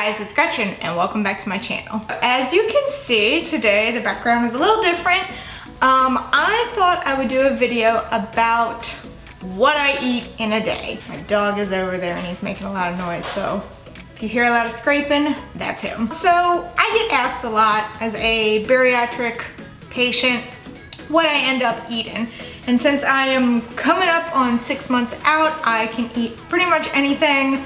guys, it's Gretchen and welcome back to my channel. As you can see today, the background is a little different. I thought I would do a video about what I eat in a day. My dog is over there and he's making a lot of noise, so if you hear a lot of scraping, that's him. So I get asked a lot as a bariatric patient what I end up eating. And since I am coming up on 6 months out, I can eat pretty much anything,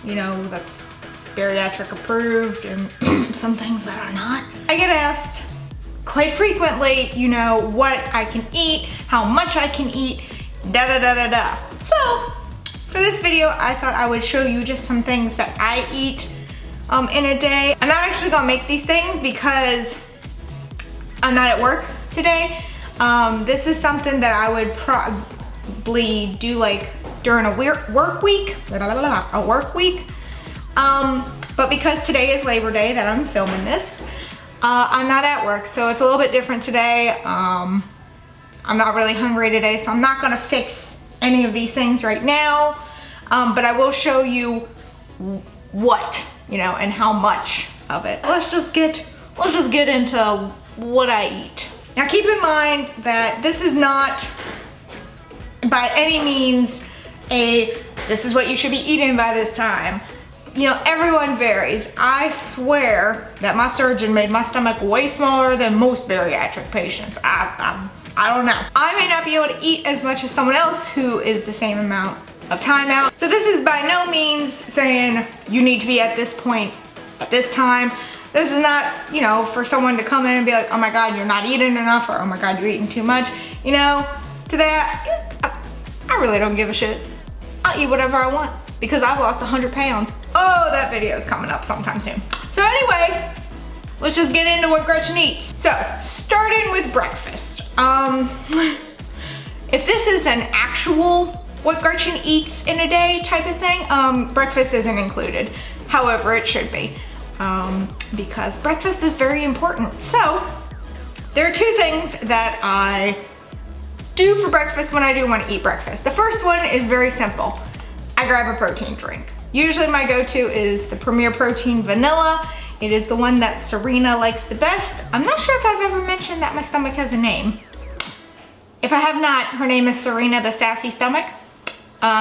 you know, that's bariatric approved and some things that are not. I get asked quite frequently, you know, what I can eat, how much I can eat, da da da da da. So for this video, I thought I would show you just some things that I eat in a day. I'm not actually gonna make these things because I'm not at work today. This is something that I would probably do like during a work week. But because today is Labor Day that I'm filming this, I'm not at work, so it's a little bit different today. I'm not really hungry today, so I'm not gonna fix any of these things right now. But I will show you what, you know, and how much of it. Let's just get into what I eat. Now keep in mind that this is not by any means this is what you should be eating by this time. You know, everyone varies. I swear that my surgeon made my stomach way smaller than most bariatric patients. I don't know. I may not be able to eat as much as someone else who is the same amount of time out. So this is by no means saying you need to be at this point at this time. This is not, you know, for someone to come in and be like, oh my God, you're not eating enough, or oh my God, you're eating too much. You know, to that, I really don't give a shit. I'll eat whatever I want because I've lost 100 pounds. Oh, that video is coming up sometime soon. So anyway, let's just get into what Gretchen eats. So, starting with breakfast. If this is an actual what Gretchen eats in a day type of thing, breakfast isn't included. However, it should be. Because breakfast is very important. So, there are two things that I do for breakfast when I do want to eat breakfast. The first one is very simple. I grab a protein drink. Usually my go-to is the Premier Protein Vanilla. It is the one that Serena likes the best. I'm not sure if I've ever mentioned that my stomach has a name. If I have not, her name is Serena the Sassy Stomach.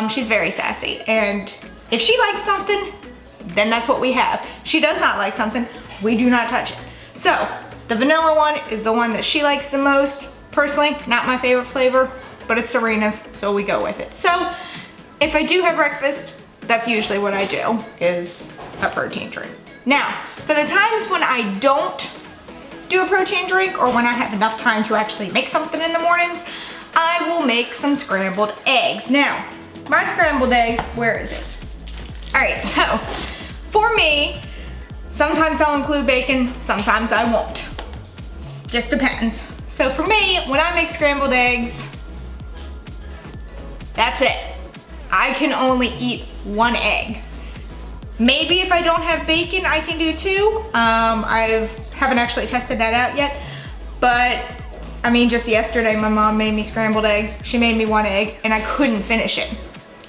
She's very sassy, and if she likes something, then that's what we have. If she does not like something, we do not touch it. So the vanilla one is the one that she likes the most. Personally, not my favorite flavor, but it's Serena's, so we go with it. So if I do have breakfast, that's usually what I do, is a protein drink. Now, for the times when I don't do a protein drink, or when I have enough time to actually make something in the mornings, I will make some scrambled eggs. Now, my scrambled eggs, where is it? All right, so for me, sometimes I'll include bacon, sometimes I won't. Just depends. So for me, when I make scrambled eggs, that's it. I can only eat one egg. Maybe if I don't have bacon, I can do two. I haven't actually tested that out yet, but I mean, just yesterday, my mom made me scrambled eggs. She made me one egg and I couldn't finish it.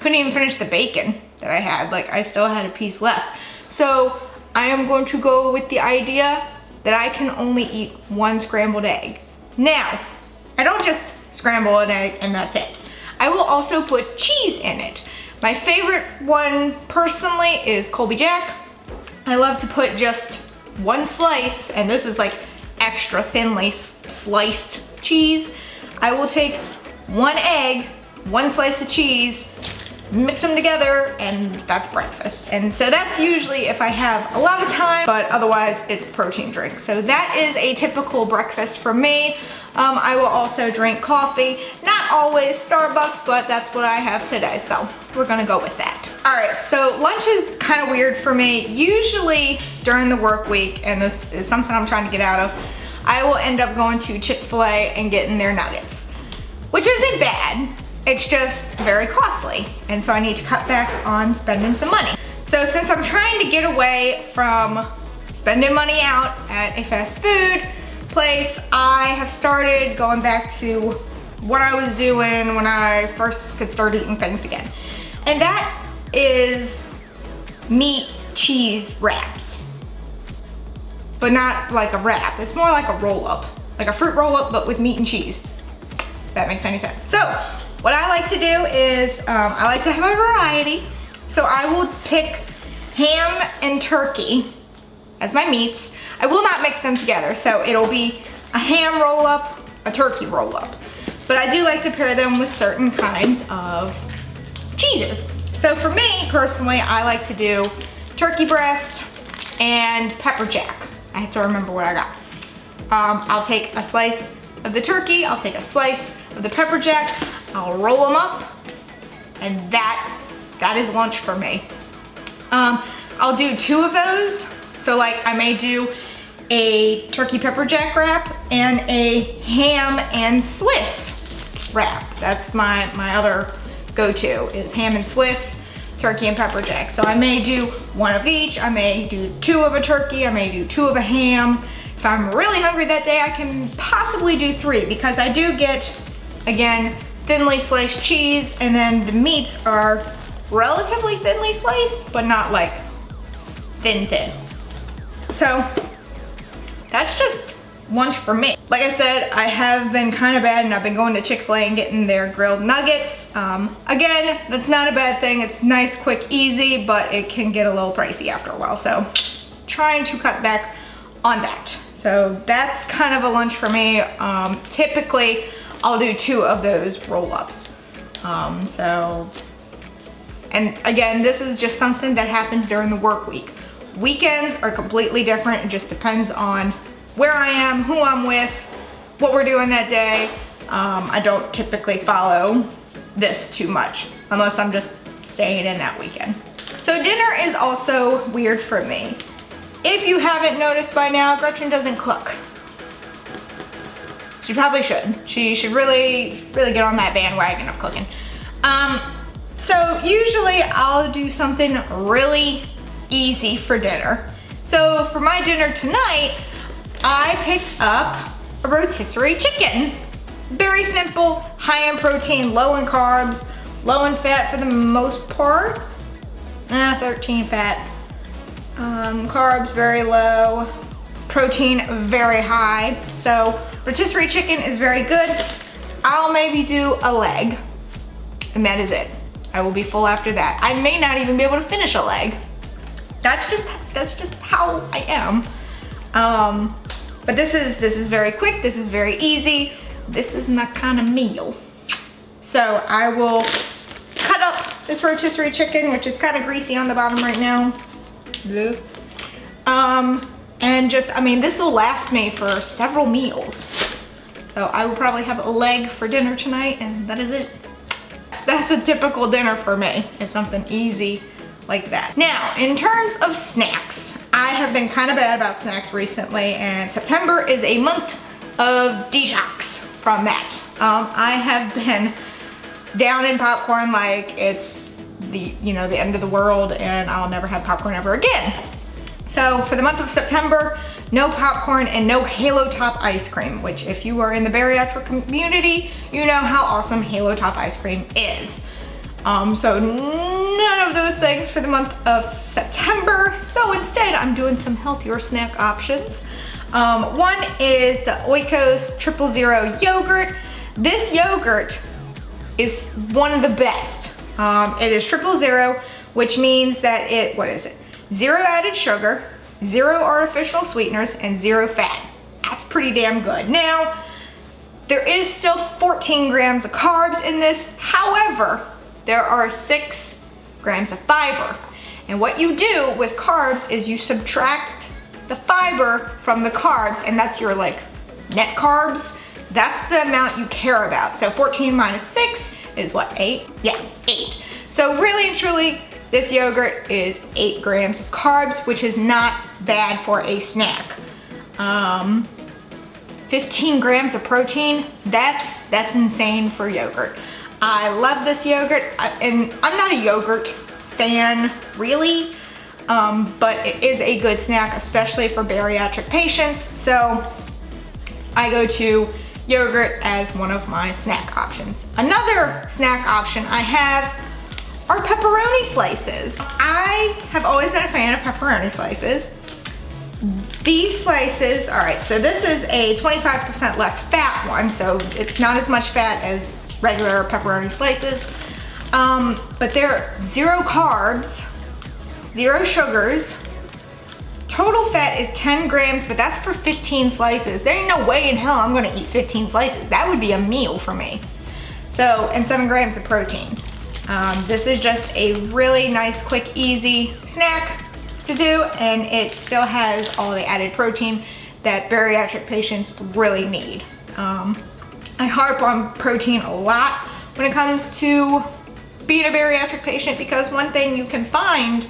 Couldn't even finish the bacon that I had. Like, I still had a piece left. So I am going to go with the idea that I can only eat one scrambled egg. Now, I don't just scramble an egg and that's it. I will also put cheese in it. My favorite one personally is Colby Jack. I love to put just one slice, and this is like extra thinly sliced cheese. I will take one egg, one slice of cheese, mix them together, and that's breakfast. And so that's usually if I have a lot of time, but otherwise it's protein drink. So that is a typical breakfast for me. I will also drink coffee. Not always Starbucks, but that's what I have today. So we're gonna go with that. All right, so lunch is kind of weird for me. Usually during the work week, and this is something I'm trying to get out of, I will end up going to Chick-fil-A and getting their nuggets, which isn't bad. It's just very costly, and so I need to cut back on spending some money. So since I'm trying to get away from spending money out at a fast food place, I have started going back to what I was doing when I first could start eating things again. And that is meat cheese wraps. But not like a wrap, it's more like a roll-up. Like a fruit roll-up, but with meat and cheese. If that makes any sense. So, what I like to do is, I like to have a variety. So I will pick ham and turkey as my meats. I will not mix them together, so it'll be a ham roll-up, a turkey roll-up. But I do like to pair them with certain kinds of cheeses. So for me, personally, I like to do turkey breast and pepper jack. I have to remember what I got. I'll take a slice of the turkey, I'll take a slice of the pepper jack, I'll roll them up, and that is lunch for me. I'll do 2 of those. So like I may do a turkey pepper jack wrap and a ham and Swiss wrap. That's my other go-to is ham and Swiss, turkey and pepper jack. So I may do 1 of each, I may do 2 of a turkey, I may do 2 of a ham. If I'm really hungry that day, I can possibly do 3 because I do get, again, thinly sliced cheese, and then the meats are relatively thinly sliced, but not like thin. So that's just lunch for me. Like I said, I have been kind of bad and I've been going to Chick-fil-A and getting their grilled nuggets. Again, that's not a bad thing. It's nice, quick, easy, but it can get a little pricey after a while. So trying to cut back on that. So that's kind of a lunch for me. Typically, I'll do 2 of those roll-ups. And again, this is just something that happens during the work week. Weekends are completely different. It just depends on where I am, who I'm with, what we're doing that day. I don't typically follow this too much unless I'm just staying in that weekend. So dinner is also weird for me. If you haven't noticed by now, Gretchen doesn't cook. She probably should. She should really get on that bandwagon of cooking. So usually I'll do something really easy for dinner. So for my dinner tonight, I picked up a rotisserie chicken. Very simple, high in protein, low in carbs, low in fat for the most part. 13 fat. Carbs very low, protein very high. So rotisserie chicken is very good. I'll maybe do a leg, and that is it. I will be full after that. I may not even be able to finish a leg. That's just how I am. But this is very quick. This is very easy. This is my kind of meal. So I will cut up this rotisserie chicken, which is kind of greasy on the bottom right now. And just, I mean, this will last me for several meals. So I will probably have a leg for dinner tonight, and that is it. That's a typical dinner for me, is something easy like that. Now, in terms of snacks, I have been kind of bad about snacks recently, and September is a month of detox from that. I have been down in popcorn like it's the end of the world, and I'll never have popcorn ever again. So for the month of September, no popcorn and no Halo Top ice cream, which if you are in the bariatric community, you know how awesome Halo Top ice cream is. So none of those things for the month of September. So instead, I'm doing some healthier snack options. One is the Oikos 000 yogurt. This yogurt is one of the best. It is 000, which means that it, 0 added sugar, 0 artificial sweeteners, and 0 fat. That's pretty damn good. Now, there is still 14 grams of carbs in this. However, there are 6 grams of fiber. And what you do with carbs is you subtract the fiber from the carbs, and that's your net carbs. That's the amount you care about. So 14 minus 6 is what, 8? Yeah, 8. So really and truly, this yogurt is 8 grams of carbs, which is not bad for a snack. 15 grams of protein, that's insane for yogurt. I love this yogurt, and I'm not a yogurt fan, really, but it is a good snack, especially for bariatric patients. So I go to yogurt as one of my snack options. Another snack option I have are pepperoni slices. I have always been a fan of pepperoni slices. These slices, all right, so this is a 25% less fat one, so it's not as much fat as regular pepperoni slices. But they're 0 carbs, 0 sugars. Total fat is 10 grams, but that's for 15 slices. There ain't no way in hell I'm gonna eat 15 slices. That would be a meal for me. So, and 7 grams of protein. This is just a really nice, quick, easy snack to do, and it still has all the added protein that bariatric patients really need. I harp on protein a lot when it comes to being a bariatric patient, because one thing you can find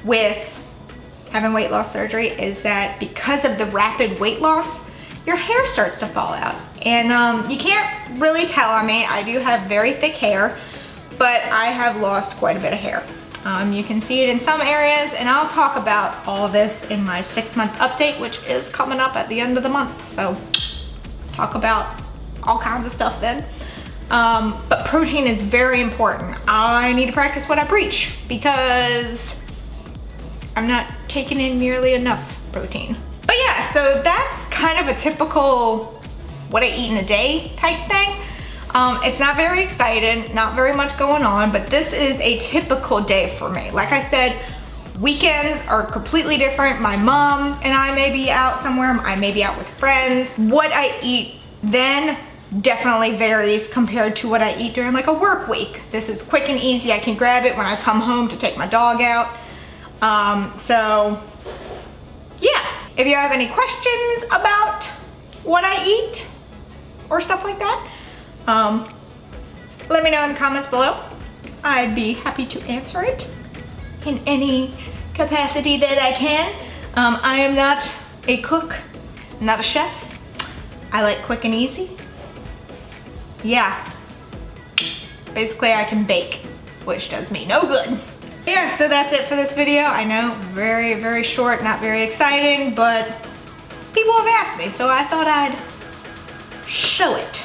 with having weight loss surgery is that because of the rapid weight loss, your hair starts to fall out. And you can't really tell on me. I do have very thick hair, but I have lost quite a bit of hair. You can see it in some areas, and I'll talk about all this in my 6-month update, which is coming up at the end of the month. So talk about all kinds of stuff then. But protein is very important. I need to practice what I preach because I'm not taking in nearly enough protein. But yeah, so that's kind of a typical what I eat in a day type thing. It's not very exciting, not very much going on, but this is a typical day for me. Like I said, weekends are completely different. My mom and I may be out somewhere, I may be out with friends. What I eat then definitely varies compared to what I eat during like a work week. This is quick and easy. I can grab it when I come home to take my dog out. So yeah, if you have any questions about what I eat or stuff like that, let me know in the comments below. I'd be happy to answer it in any capacity that I can. I am not a cook, I'm not a chef. I like quick and easy. Yeah, basically I can bake, which does me no good. Yeah, so that's it for this video. I know, very, very short, not very exciting, but people have asked me, so I thought I'd show it.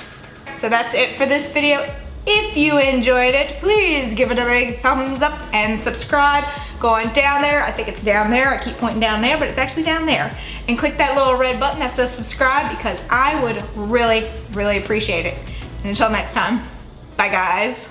So that's it for this video. If you enjoyed it, please give it a big thumbs up and subscribe. Go on down there, I think it's down there. I keep pointing down there, but it's actually down there. And click that little red button that says subscribe, because I would really, really appreciate it. And until next time, bye guys.